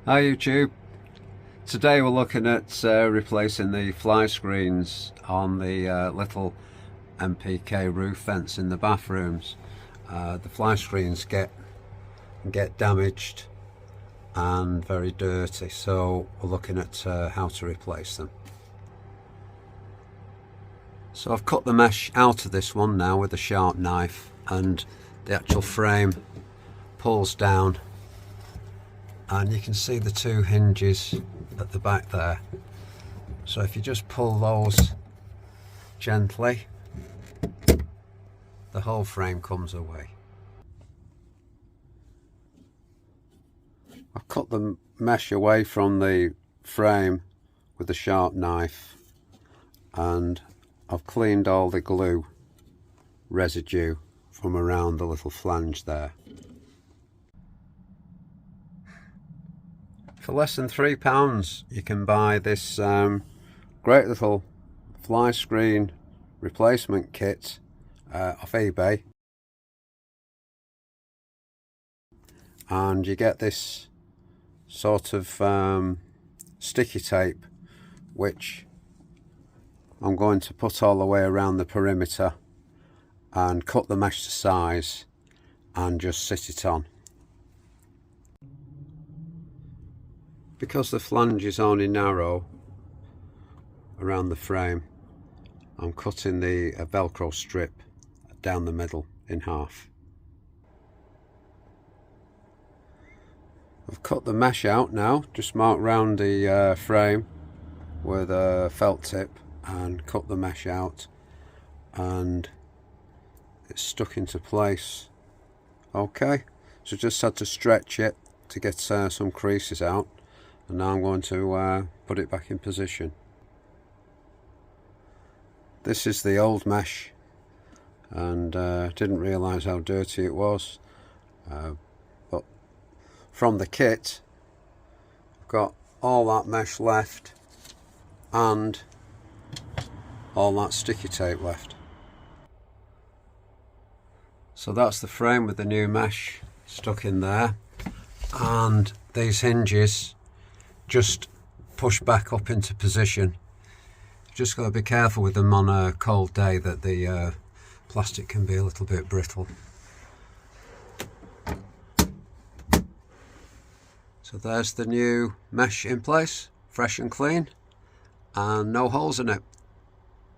Hi YouTube. Today we're looking at replacing the fly screens on the little MPK roof vents in the bathrooms. The fly screens get damaged and very dirty, so we're looking at how to replace them. So I've cut the mesh out of this one now with a sharp knife, and the actual frame pulls down, and you can see the two hinges at the back there. So if you just pull those gently, the whole frame comes away. I've cut the mesh away from the frame with a sharp knife, and I've cleaned all the glue residue from around the little flange there. For less than £3 you can buy this great little fly screen replacement kit off eBay, and you get this sort of sticky tape which I'm going to put all the way around the perimeter and cut the mesh to size and just sit it on. Because the flange is only narrow around the frame, I'm cutting the Velcro strip down the middle in half. I've cut the mesh out now, just marked round the frame with a felt tip and cut the mesh out, and it's stuck into place. Okay, so just had to stretch it to get some creases out, and now I'm going to put it back in position. This is the old mesh, and didn't realise how dirty it was, but from the kit I've got all that mesh left and all that sticky tape left. So that's the frame with the new mesh stuck in there, and these hinges just push back up into position. Just got to be careful with them on a cold day that the plastic can be a little bit brittle. So there's the new mesh in place, fresh and clean, and no holes in it.